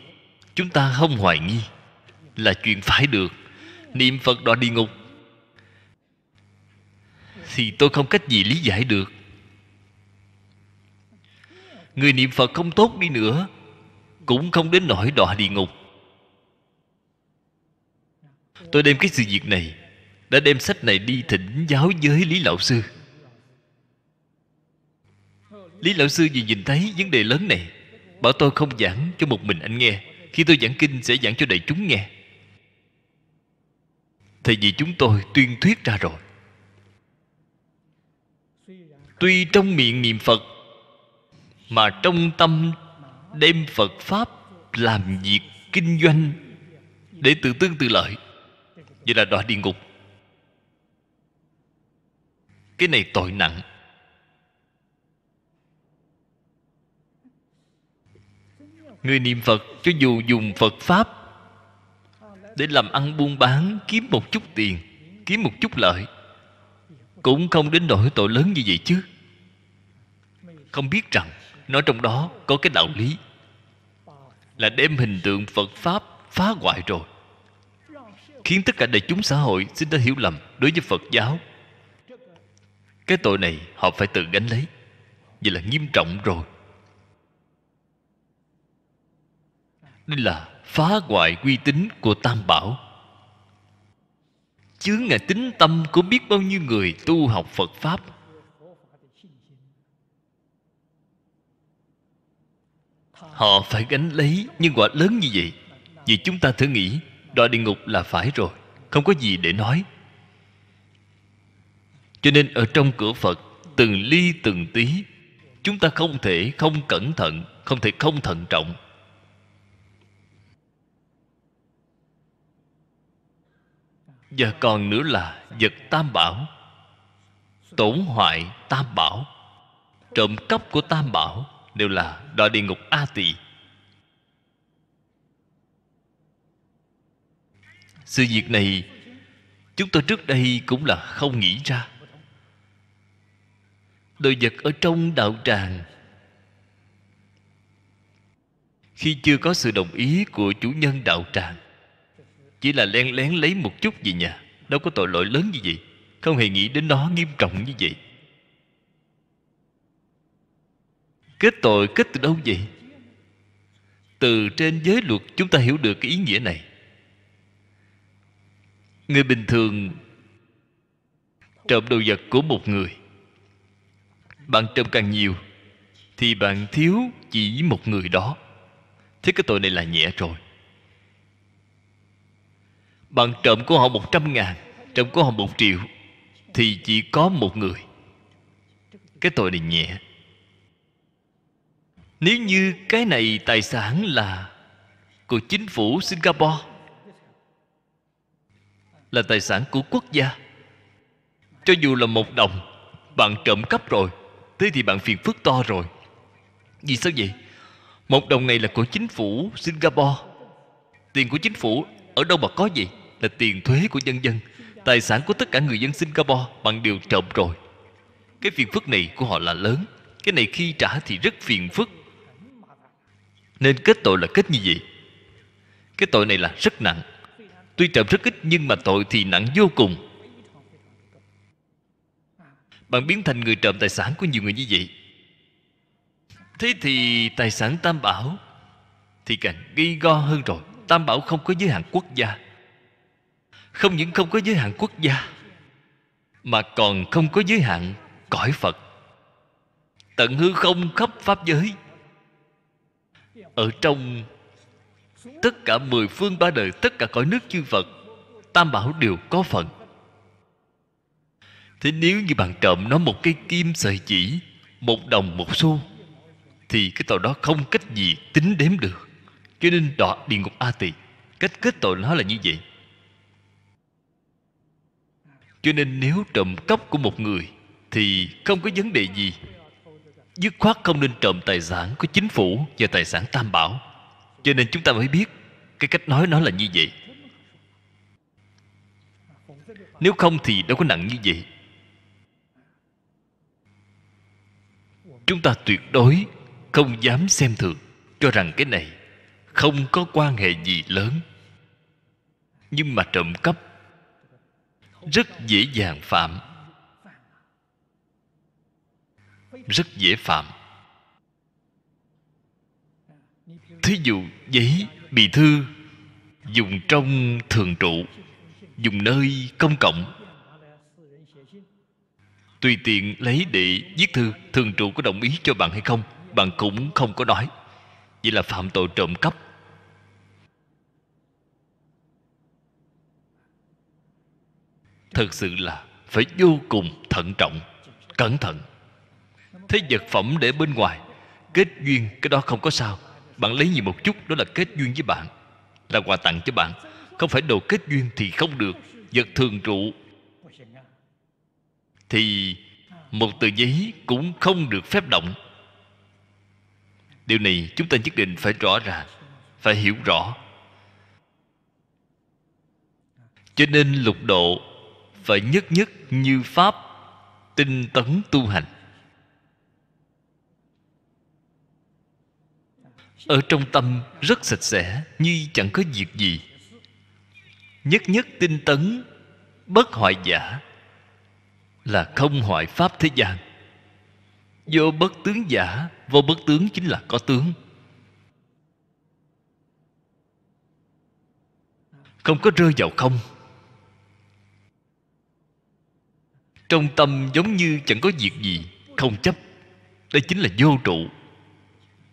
chúng ta không hoài nghi là chuyện phải được. Niệm Phật đọa địa ngục thì tôi không cách gì lý giải được. Người niệm Phật không tốt đi nữa cũng không đến nỗi đọa địa ngục. Tôi đem cái sự việc này, đã đem sách này đi thỉnh giáo với Lý Lão Sư. Lý Lão Sư vì nhìn thấy vấn đề lớn này, bảo tôi không giảng cho một mình anh nghe. Khi tôi giảng kinh sẽ giảng cho đại chúng nghe. Thì vì chúng tôi tuyên thuyết ra rồi. Tuy trong miệng niệm Phật, mà trong tâm đem Phật Pháp làm việc kinh doanh để tự tương tự lợi, vậy là đọa địa ngục. Cái này tội nặng. Người niệm Phật cho dù dùng Phật Pháp để làm ăn buôn bán, kiếm một chút tiền, kiếm một chút lợi, cũng không đến nỗi tội lớn như vậy chứ. Không biết rằng nó trong đó có cái đạo lý là đem hình tượng Phật Pháp phá hoại rồi, khiến tất cả đại chúng xã hội sinh ra hiểu lầm đối với Phật giáo. Cái tội này họ phải tự gánh lấy. Vậy là nghiêm trọng rồi. Đây là phá hoại uy tín của Tam Bảo, chướng ngại tín tâm của biết bao nhiêu người tu học Phật Pháp. Họ phải gánh lấy nhân quả lớn như vậy. Vì chúng ta thử nghĩ, đọa địa ngục là phải rồi, không có gì để nói. Cho nên ở trong cửa Phật, từng ly từng tí, chúng ta không thể không cẩn thận, không thể không thận trọng. Và còn nữa là vật tam bảo, tổn hoại tam bảo, trộm cắp của tam bảo đều là đọa địa ngục A Tỳ. Sự việc này chúng tôi trước đây cũng là không nghĩ ra. Đồ vật ở trong đạo tràng, khi chưa có sự đồng ý của chủ nhân đạo tràng, chỉ là len lén lấy một chút về nhà, đâu có tội lỗi lớn như vậy. Không hề nghĩ đến nó nghiêm trọng như vậy. Kết tội kết từ đâu vậy? Từ trên giới luật chúng ta hiểu được cái ý nghĩa này. Người bình thường trộm đồ vật của một người, bạn trộm càng nhiều thì bạn thiếu chỉ một người đó. Thế cái tội này là nhẹ rồi. Bạn trộm của họ 100.000, trộm của họ 1 triệu, thì chỉ có một người. Cái tội này nhẹ. Nếu như cái này tài sản là của chính phủ Singapore, là tài sản của quốc gia, cho dù là 1 đồng, bạn trộm cắp rồi, thế thì bạn phiền phức to rồi. Vì sao vậy? 1 đồng này là của chính phủ Singapore. Tiền của chính phủ ở đâu mà có gì? Là tiền thuế của nhân dân, tài sản của tất cả người dân Singapore, bạn đều trộm rồi. Cái phiền phức này của họ là lớn. Cái này khi trả thì rất phiền phức. Nên kết tội là kết như vậy. Cái tội này là rất nặng. Tuy trộm rất ít nhưng mà tội thì nặng vô cùng. Bạn biến thành người trộm tài sản của nhiều người như vậy. Thế thì tài sản tam bảo thì càng gay go hơn rồi. Tam bảo không có giới hạn quốc gia. Không những không có giới hạn quốc gia, mà còn không có giới hạn cõi Phật. Tận hư không khắp pháp giới. Ở trong tất cả 10 phương 3 đời, tất cả cõi nước chư Phật, tam bảo đều có phần. Thế nếu như bạn trộm nó một cây kim sợi chỉ, 1 đồng 1 xu, thì cái tội đó không cách gì tính đếm được. Cho nên đọa địa ngục A Tỳ. Cách kết tội nó là như vậy. Cho nên nếu trộm cắp của một người thì không có vấn đề gì. Dứt khoát không nên trộm tài sản của chính phủ và tài sản tam bảo. Cho nên chúng ta mới biết cái cách nói nó là như vậy. Nếu không thì đâu có nặng như vậy. Chúng ta tuyệt đối không dám xem thường, cho rằng cái này không có quan hệ gì lớn. Nhưng mà trộm cắp rất dễ dàng phạm, rất dễ phạm. Thí dụ giấy bì thư dùng trong thường trụ, dùng nơi công cộng, tùy tiện lấy để viết thư, thường trụ có đồng ý cho bạn hay không, bạn cũng không có nói. Vậy là phạm tội trộm cắp. Thật sự là phải vô cùng thận trọng, cẩn thận. Thế vật phẩm để bên ngoài, kết duyên, cái đó không có sao. Bạn lấy nhiều một chút, đó là kết duyên với bạn, là quà tặng cho bạn. Không phải đồ kết duyên thì không được. Vật thường trụ thì một tờ giấy cũng không được phép động. Điều này chúng ta nhất định phải rõ ràng, phải hiểu rõ. Cho nên lục độ phải nhất nhất như pháp, tinh tấn tu hành. Ở trong tâm rất sạch sẽ, như chẳng có việc gì. Nhất nhất tinh tấn, bất hoại giả, là không hoại pháp thế gian. Vô bất tướng giả, vô bất tướng chính là có tướng. Không có rơi vào không. Trong tâm giống như chẳng có việc gì, không chấp. Đây chính là vô trụ.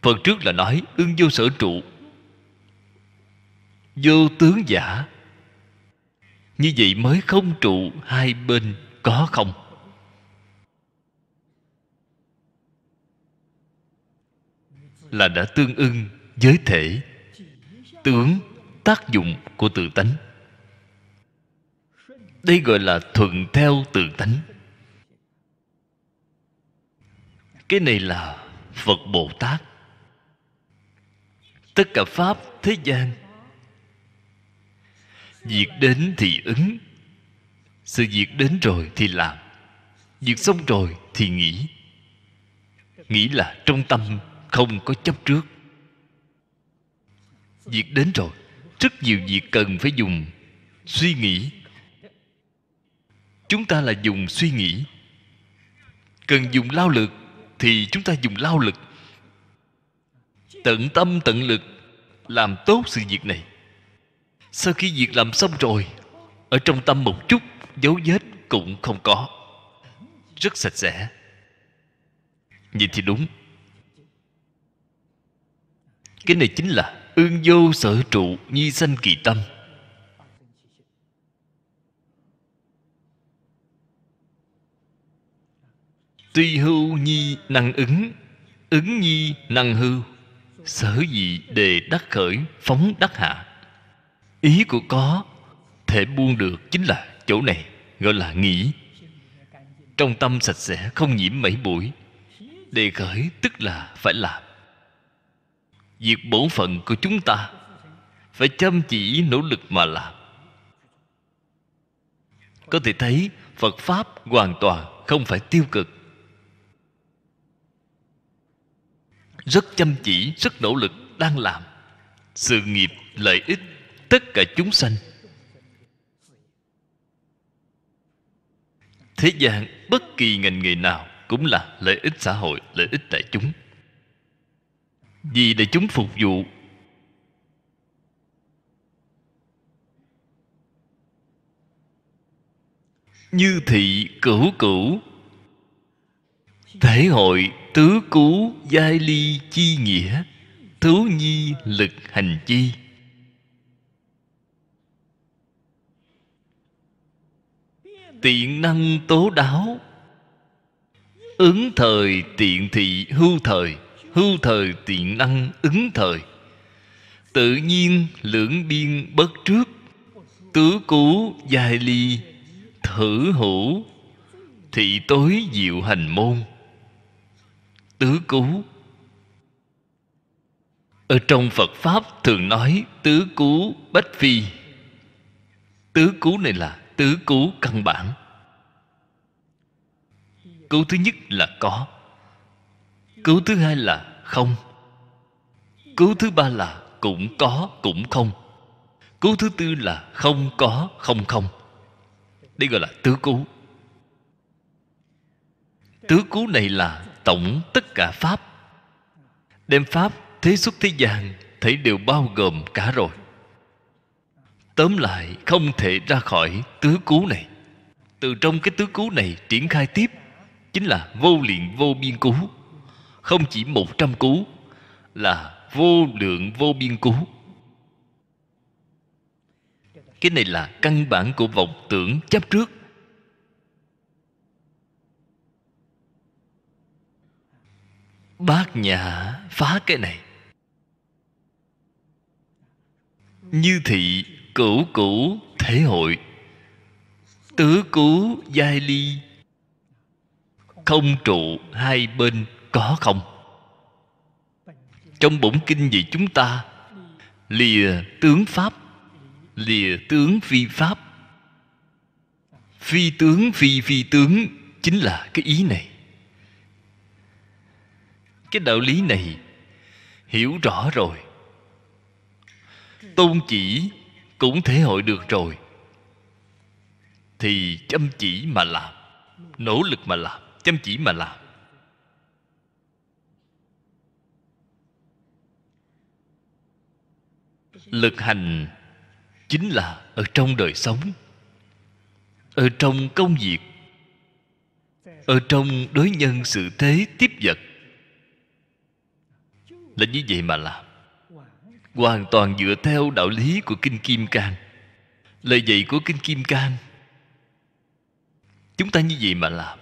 Phần trước là nói ưng vô sở trụ, vô tướng giả. Như vậy mới không trụ hai bên có không. Là đã tương ưng với thể, tướng, tác dụng của tự tánh. Đây gọi là thuận theo tự tánh. Cái này là Phật Bồ Tát. Tất cả pháp thế gian, việc đến thì ứng, sự việc đến rồi thì làm, việc xong rồi thì nghĩ. Nghĩ là trong tâm không có chấp trước. Việc đến rồi, rất nhiều việc cần phải dùng suy nghĩ. Chúng ta là dùng suy nghĩ. Cần dùng lao lực thì chúng ta dùng lao lực, tận tâm tận lực làm tốt sự việc này. Sau khi việc làm xong rồi, ở trong tâm một chút dấu vết cũng không có, rất sạch sẽ. Vậy thì đúng. Cái này chính là ương vô sở trụ, nhi sanh kỳ tâm. Tuy hưu nhi năng ứng, ứng nhi năng hưu. Sở dĩ đề đắc khởi, phóng đắc hạ. Ý của có thể buông được chính là chỗ này, gọi là nghĩ. Trong tâm sạch sẽ, không nhiễm mảy bụi. Đề khởi tức là phải làm. Việc bổn phận của chúng ta phải chăm chỉ nỗ lực mà làm. Có thể thấy Phật Pháp hoàn toàn không phải tiêu cực. Rất chăm chỉ, rất nỗ lực đang làm sự nghiệp lợi ích tất cả chúng sanh. Thế gian bất kỳ ngành nghề nào cũng là lợi ích xã hội, lợi ích đại chúng. Vì đại chúng phục vụ. Như thị cửu cửu, thể hội tứ cứu giai ly chi nghĩa, thú nhi lực hành chi. Tiện năng tố đáo, ứng thời tiện thị hưu thời, hưu thời tiện năng ứng thời. Tự nhiên lưỡng biên bất trước, tứ cứu giai ly thử hữu, thị tối diệu hành môn. Tứ cứu, ở trong Phật Pháp thường nói tứ cứu bách phi. Tứ cứu này là tứ cứu căn bản. Cứu thứ nhất là có, cứu thứ hai là không, cứu thứ ba là cũng có cũng không, cứu thứ tư là không có không không. Đây gọi là tứ cứu. Tứ cứu này là tổng tất cả Pháp. Đem Pháp thế xuất thế gian thấy đều bao gồm cả rồi. Tóm lại không thể ra khỏi tứ cứu này. Từ trong cái tứ cứu này triển khai tiếp chính là vô lượng vô biên cứu. Không chỉ 100 cứu, là vô lượng vô biên cứu. Cái này là căn bản của vọng tưởng chấp trước. Bát Nhã phá cái này. Như thị cửu cửu thể hội, tứ cứu giai ly, không trụ hai bên có không. Trong bổn kinh về chúng ta, lìa tướng Pháp, lìa tướng phi Pháp. Phi tướng phi phi tướng chính là cái ý này. Cái đạo lý này hiểu rõ rồi, tôn chỉ cũng thể hội được rồi, thì chăm chỉ mà làm, nỗ lực mà làm, chăm chỉ mà làm. Lực hành chính là ở trong đời sống, ở trong công việc, ở trong đối nhân sự thế tiếp vật. là như vậy mà làm, hoàn toàn dựa theo đạo lý của Kinh Kim Cang. Lời dạy của Kinh Kim Cang, chúng ta như vậy mà làm.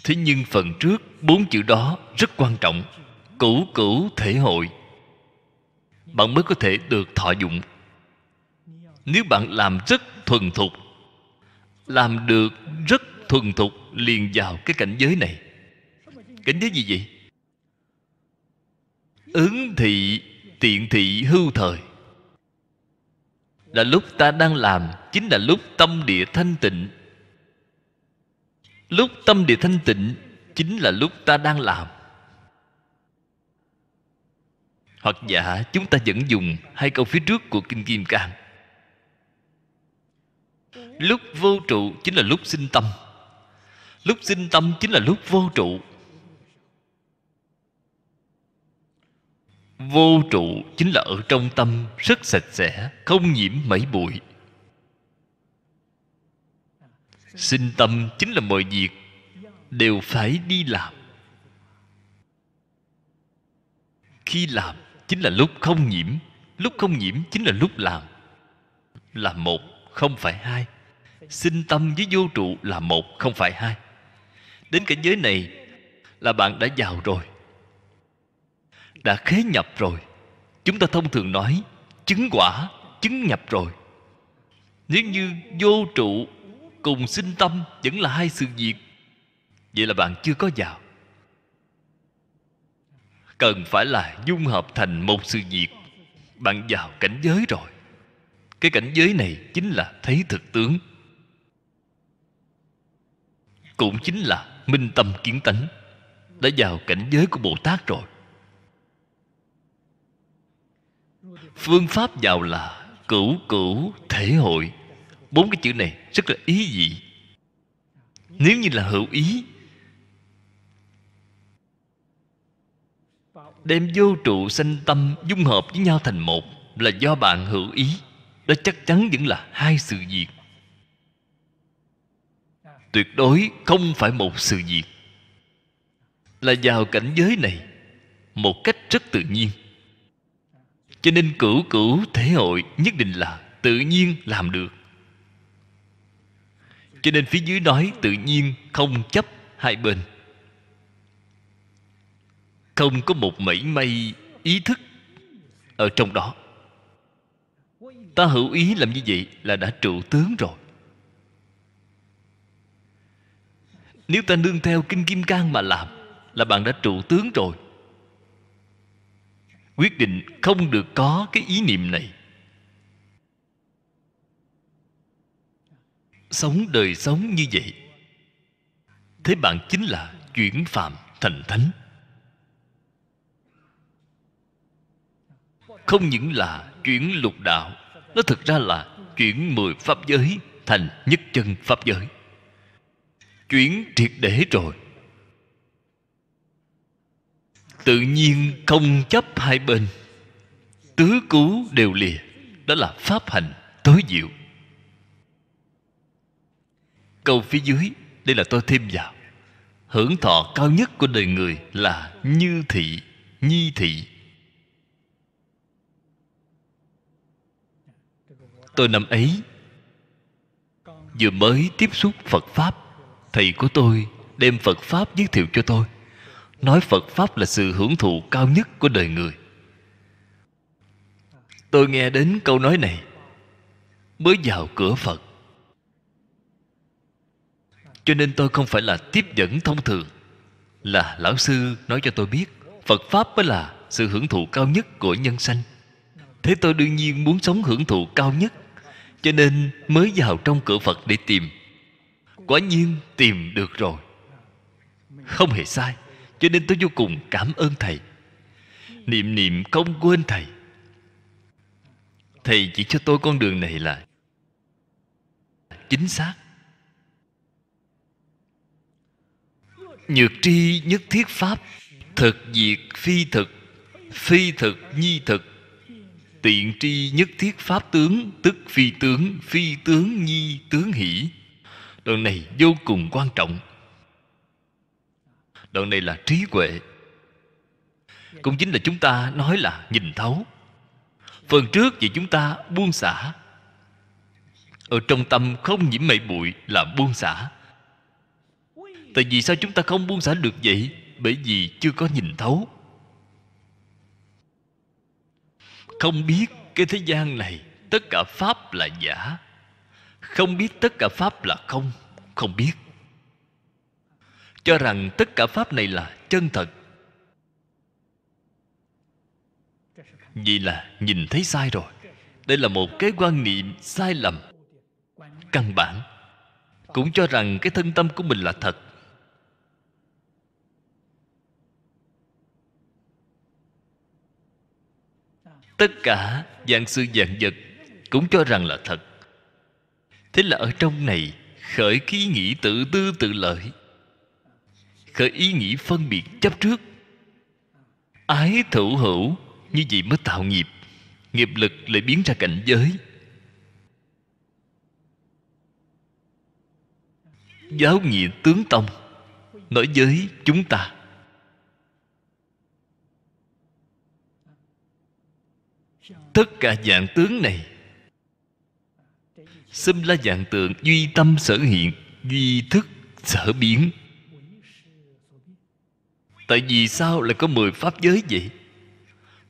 Thế nhưng phần trước 4 chữ đó rất quan trọng. Cửu cửu thể hội, bạn mới có thể được thọ dụng. Nếu bạn làm rất thuần thục, làm được rất thuần thục, liền vào cái cảnh giới này. Cảnh giới gì vậy? Ứng thị tiện thị hưu thời, là lúc ta đang làm, chính là lúc tâm địa thanh tịnh. Lúc tâm địa thanh tịnh chính là lúc ta đang làm. Hoặc giả chúng ta vẫn dùng 2 câu phía trước của Kinh Kim Cang. Lúc vô trụ chính là lúc sinh tâm. Lúc sinh tâm chính là lúc vô trụ. Vô trụ chính là ở trong tâm rất sạch sẽ, không nhiễm mảy bụi. Sinh tâm chính là mọi việc đều phải đi làm. Khi làm chính là lúc không nhiễm. Lúc không nhiễm chính là lúc làm. Là một, không phải hai. Sinh tâm với vô trụ là một, không phải hai. Đến cảnh giới này là bạn đã vào rồi, đã khế nhập rồi. Chúng ta thông thường nói chứng quả, chứng nhập rồi. Nếu như vô trụ cùng sinh tâm vẫn là hai sự việc, vậy là bạn chưa có vào. Cần phải là dung hợp thành một sự việc. Bạn vào cảnh giới rồi. Cái cảnh giới này chính là thấy thực tướng, cũng chính là minh tâm kiến tánh. Đã vào cảnh giới của Bồ Tát rồi. Phương pháp vào là cửu cửu thể hội. 4 cái chữ này rất là ý vị. Nếu như là hữu ý, đem vô trụ sanh tâm dung hợp với nhau thành một, là do bạn hữu ý. Đó chắc chắn vẫn là hai sự việc, tuyệt đối không phải một sự việc. Là vào cảnh giới này một cách rất tự nhiên. Cho nên cửu cửu thể hội nhất định là tự nhiên làm được. Cho nên phía dưới nói tự nhiên không chấp hai bên, không có một mảy may ý thức ở trong đó. Ta hữu ý làm như vậy là đã trụ tướng rồi. Nếu ta nương theo Kinh Kim Cang mà làm, là bạn đã trụ tướng rồi. Quyết định không được có cái ý niệm này. Sống đời sống như vậy, thế bạn chính là chuyển phàm thành thánh. Không những là chuyển lục đạo, nó thực ra là chuyển 10 pháp giới thành nhất chân pháp giới. Chuyển triệt để rồi. Tự nhiên không chấp hai bên, tứ cứu đều lìa. Đó là pháp hành tối diệu. Câu phía dưới, đây là tôi thêm vào. Hưởng thọ cao nhất của đời người là như thị, nhi thị. Tôi năm ấy vừa mới tiếp xúc Phật Pháp, thầy của tôi đem Phật Pháp giới thiệu cho tôi, nói Phật Pháp là sự hưởng thụ cao nhất của đời người. Tôi nghe đến câu nói này, mới vào cửa Phật. Cho nên tôi không phải là tiếp dẫn thông thường, là lão sư nói cho tôi biết Phật Pháp mới là sự hưởng thụ cao nhất của nhân sanh. Thế tôi đương nhiên muốn sống hưởng thụ cao nhất, cho nên mới vào trong cửa Phật để tìm. Quả nhiên tìm được rồi, không hề sai. Cho nên tôi vô cùng cảm ơn thầy. Niệm niệm không quên thầy. Thầy chỉ cho tôi con đường này là chính xác. Nhược tri nhất thiết pháp, thực diệt phi thực, phi thực nhi thực. Tiện tri nhất thiết pháp tướng, tức phi tướng, phi tướng nhi tướng hỷ. Đoạn này vô cùng quan trọng. Đoạn này là trí huệ. Cũng chính là chúng ta nói là nhìn thấu. Phần trước thì chúng ta buông xả. Ở trong tâm không nhiễm mây bụi là buông xả. Tại vì sao chúng ta không buông xả được vậy? Bởi vì chưa có nhìn thấu. Không biết cái thế gian này tất cả pháp là giả. Không biết tất cả pháp là không. Không biết. Cho rằng tất cả pháp này là chân thật. Vì là nhìn thấy sai rồi. Đây là một cái quan niệm sai lầm căn bản. Cũng cho rằng cái thân tâm của mình là thật. Tất cả vạn sự vạn vật cũng cho rằng là thật. Thế là ở trong này khởi ý nghĩ tự tư tự lợi, khởi ý nghĩ phân biệt chấp trước, ái thủ hữu. Như vậy mới tạo nghiệp. Nghiệp lực lại biến ra cảnh giới. Giáo nghĩa tướng tông nói với chúng ta, tất cả dạng tướng này xâm la dạng tượng, duy tâm sở hiện, duy thức sở biến. Tại vì sao lại có 10 pháp giới vậy?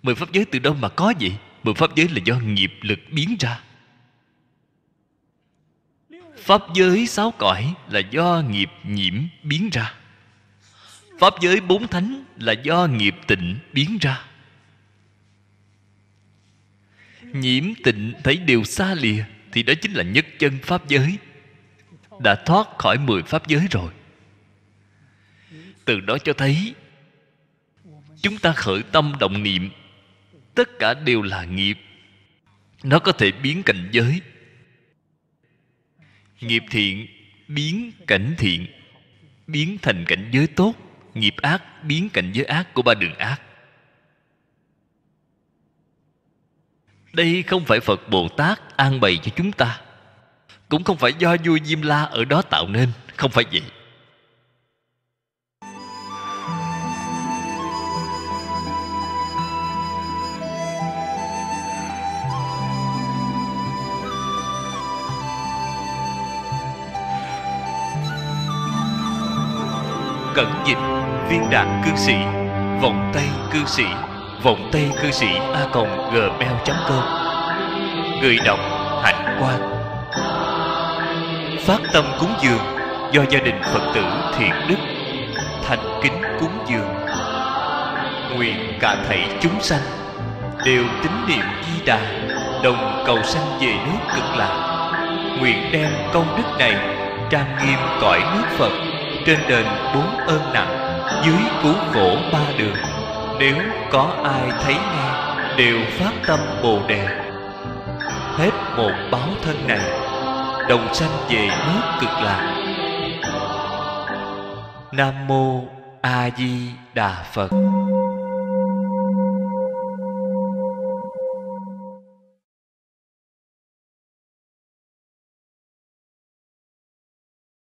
10 pháp giới từ đâu mà có vậy? 10 pháp giới là do nghiệp lực biến ra. Pháp giới 6 cõi là do nghiệp nhiễm biến ra. Pháp giới 4 thánh là do nghiệp tịnh biến ra. Nhiễm tịnh thấy đều xa lìa thì đó chính là nhất chân pháp giới. Đã thoát khỏi 10 pháp giới rồi. Từ đó cho thấy chúng ta khởi tâm động niệm tất cả đều là nghiệp. Nó có thể biến cảnh giới. Nghiệp thiện biến cảnh thiện, biến thành cảnh giới tốt. Nghiệp ác biến cảnh giới ác của ba đường ác. Đây không phải Phật Bồ Tát an bày cho chúng ta, cũng không phải do vua Diêm La ở đó tạo nên. Không phải vậy. Cẩn dịch Viên Đạn Cư Sĩ, Vọng Tây Cư Sĩ, Vọng Tây Cư Sĩ @gmail.com. Người đọc Hạnh Quang. Phát tâm cúng dường do gia đình Phật tử Thiện Đức thành kính cúng dường. Nguyện cả thảy chúng sanh đều tín niệm Di Đà, đồng cầu sanh về nước Cực Lạc. Nguyện đem công đức này trang nghiêm cõi nước Phật, trên đền 4 ơn nặng, dưới cứu khổ 3 đường. Nếu có ai thấy nghe đều phát tâm Bồ Đề, hết một báo thân này, đồng sanh về nước Cực Lạc. Nam Mô A Di Đà Phật.